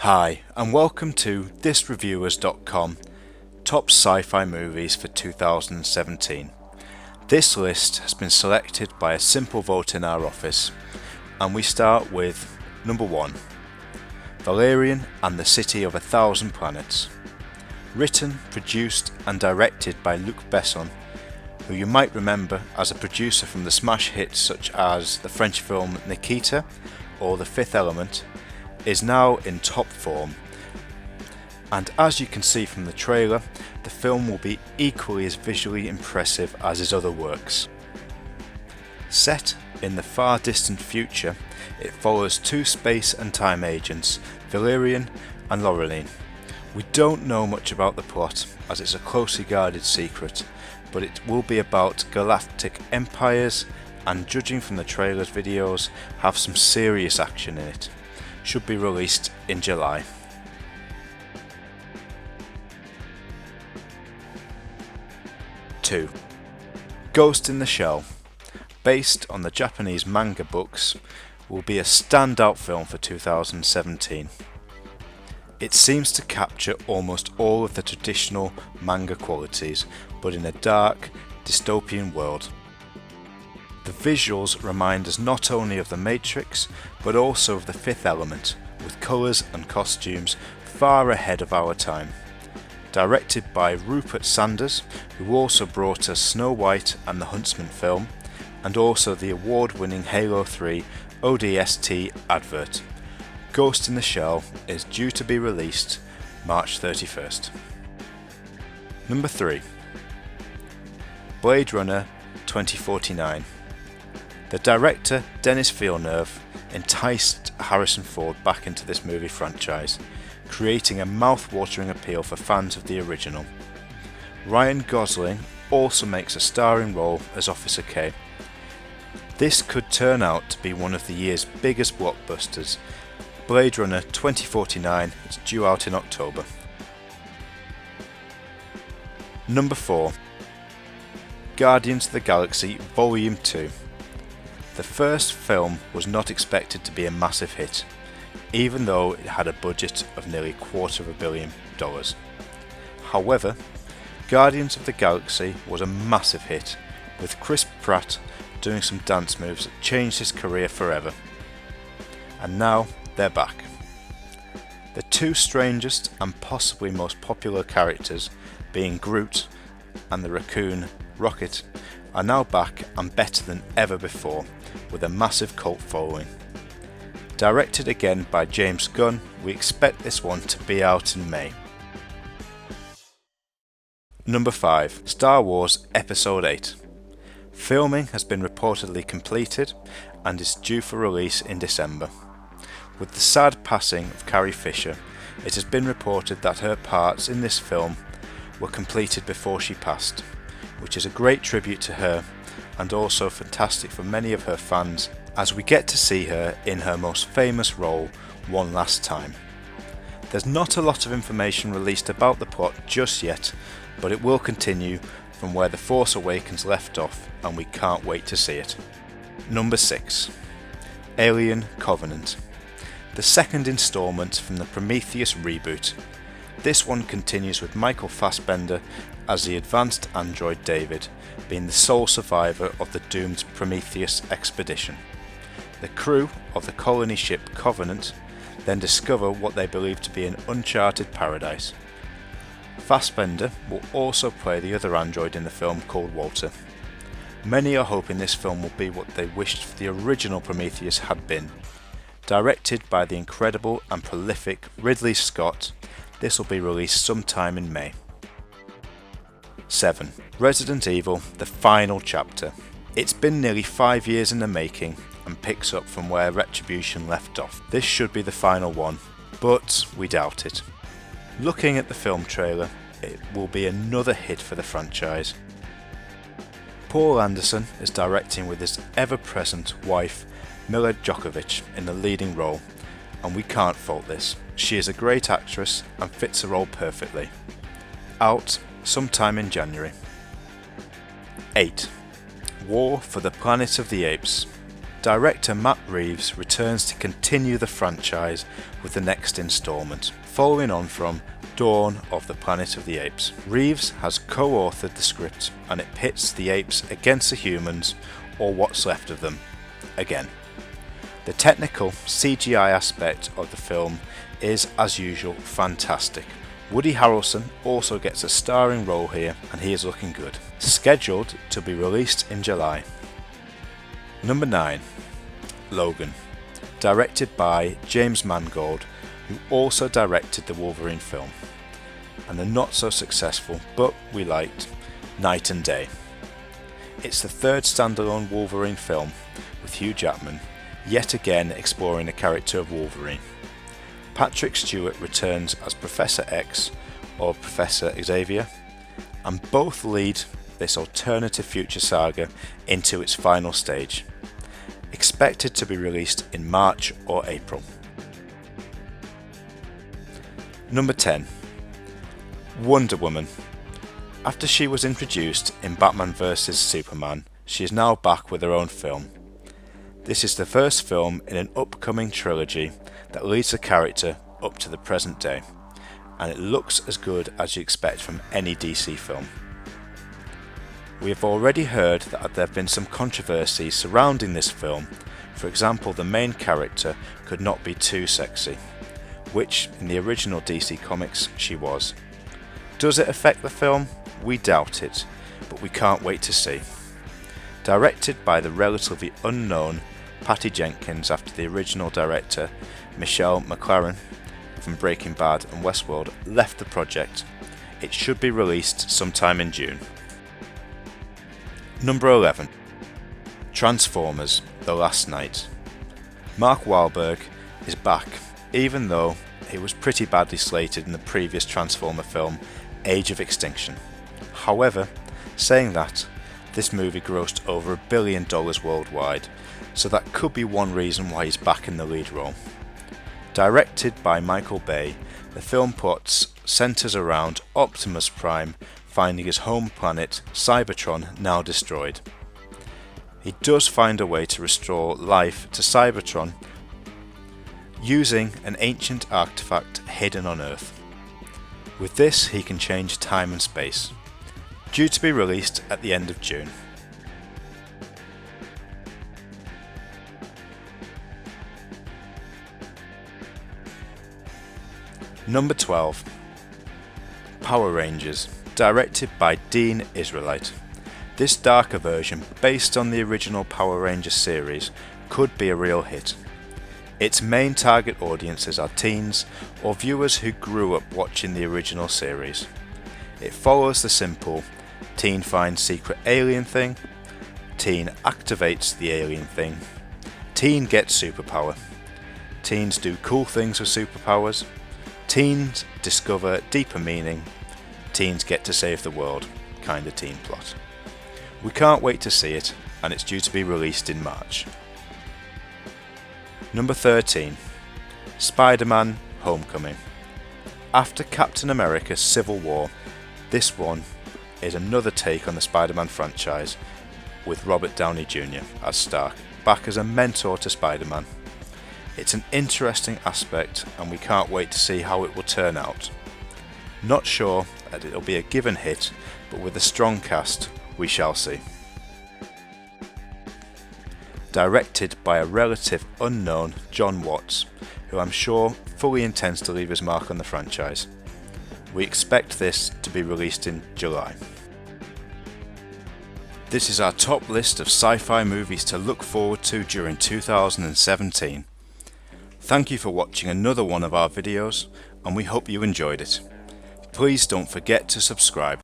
Hi, and welcome to thisreviewers.com Top Sci-Fi Movies for 2017. This list has been selected by a simple vote in our office, and we start with number 1, Valerian and the City of a Thousand Planets. Written, produced and directed by Luc Besson, who you might remember as a producer from the smash hits such as the French film Nikita or The Fifth Element, is now in top form, and as you can see from the trailer, the film will be equally as visually impressive as his other works. Set in the far distant future, it follows two space and time agents, Valerian and Logan. We don't know much about the plot as it's a closely guarded secret, but it will be about galactic empires and, judging from the trailer's videos, have some serious action in it. Should be released in July. Two, Ghost in the Shell, based on the Japanese manga books, will be a standout film for 2017. It seems to capture almost all of the traditional manga qualities, but in a dark, dystopian world. The visuals remind us not only of The Matrix, but also of The Fifth Element, with colours and costumes far ahead of our time. Directed by Rupert Sanders, who also brought us Snow White and the Huntsman film, and also the award-winning Halo 3 ODST advert. Ghost in the Shell is due to be released March 31st. Number 3. Blade Runner 2049. The director, Denis Villeneuve, enticed Harrison Ford back into this movie franchise, creating a mouth-watering appeal for fans of the original. Ryan Gosling also makes a starring role as Officer K. This could turn out to be one of the year's biggest blockbusters. Blade Runner 2049 is due out in October. Number 4. Guardians of the Galaxy Volume 2. The first film was not expected to be a massive hit, even though it had a budget of nearly $250 million. However, Guardians of the Galaxy was a massive hit, with Chris Pratt doing some dance moves that changed his career forever. And now they're back. The two strangest and possibly most popular characters, being Groot and the raccoon Rocket, are now back and better than ever before, with a massive cult following. Directed again by James Gunn, we expect this one to be out in May. Number 5. Star Wars Episode 8. Filming has been reportedly completed and is due for release in December. With the sad passing of Carrie Fisher, it has been reported that her parts in this film were completed before she passed, which is a great tribute to her and also fantastic for many of her fans, as we get to see her in her most famous role one last time. There's not a lot of information released about the plot just yet, but it will continue from where The Force Awakens left off, and we can't wait to see it. Number 6. Alien Covenant. The second instalment from the Prometheus reboot. This one continues with Michael Fassbender as the advanced android David, being the sole survivor of the doomed Prometheus expedition. The crew of the colony ship Covenant then discover what they believe to be an uncharted paradise. Fassbender will also play the other android in the film, called Walter. Many are hoping this film will be what they wished the original Prometheus had been. Directed by the incredible and prolific Ridley Scott, this will be released sometime in May. 7. Resident Evil: The Final Chapter. It's been nearly 5 years in the making and picks up from where Retribution left off. This should be the final one, but we doubt it. Looking at the film trailer, it will be another hit for the franchise. Paul Anderson is directing with his ever-present wife Mila Djokovic in the leading role, and we can't fault this. She is a great actress and fits the role perfectly. Out sometime in January. 8. War for the Planet of the Apes. Director Matt Reeves returns to continue the franchise with the next installment, following on from Dawn of the Planet of the Apes. Reeves has co-authored the script and it pits the apes against the humans, or what's left of them, again. The technical CGI aspect of the film is, as usual, fantastic. Woody Harrelson also gets a starring role here and he is looking good. Scheduled to be released in July. Number 9. Logan. Directed by James Mangold, who also directed the Wolverine film, and the not so successful, but we liked, Night and Day. It's the third standalone Wolverine film with Hugh Jackman, yet again exploring the character of Wolverine. Patrick Stewart returns as Professor X, or Professor Xavier, and both lead this alternative future saga into its final stage. Expected to be released in March or April. Number 10. Wonder Woman. After she was introduced in Batman vs Superman, she is now back with her own film. This is the first film in an upcoming trilogy that leads the character up to the present day, and it looks as good as you expect from any DC film. We have already heard that there have been some controversies surrounding this film. For example, the main character could not be too sexy, which in the original DC comics she was. Does it affect the film? We doubt it, but we can't wait to see. Directed by the relatively unknown Patty Jenkins after the original director Michelle MacLaren from Breaking Bad and Westworld left the project, it should be released sometime in June. Number 11. Transformers: The Last Night. Mark Wahlberg is back, even though he was pretty badly slated in the previous Transformer film, Age of Extinction. However, saying that, this movie grossed over $1 billion worldwide, so that could be one reason why he's back in the lead role. Directed by Michael Bay, the film plots centres around Optimus Prime finding his home planet, Cybertron, now destroyed. He does find a way to restore life to Cybertron using an ancient artifact hidden on Earth. With this, he can change time and space. Due to be released at the end of June. Number 12. Power Rangers, directed by Dean Israelite. This darker version, based on the original Power Rangers series, could be a real hit. Its main target audiences are teens or viewers who grew up watching the original series. It follows the simple teen finds secret alien thing, teen activates the alien thing, teen gets superpower, teens do cool things with superpowers, teens discover deeper meaning, teens get to save the world, kind of teen plot. We can't wait to see it, and it's due to be released in March. Number 13. SpiderMan: Homecoming. After Captain America: Civil War, this one is another take on the Spider-Man franchise, with Robert Downey Jr. as Stark, back as a mentor to Spider-Man. It's an interesting aspect and we can't wait to see how it will turn out. Not sure that it'll be a given hit, but with a strong cast, we shall see. Directed by a relative unknown John Watts, who I'm sure fully intends to leave his mark on the franchise. We expect this to be released in July. This is our top list of sci-fi movies to look forward to during 2017. Thank you for watching another one of our videos, and we hope you enjoyed it. Please don't forget to subscribe.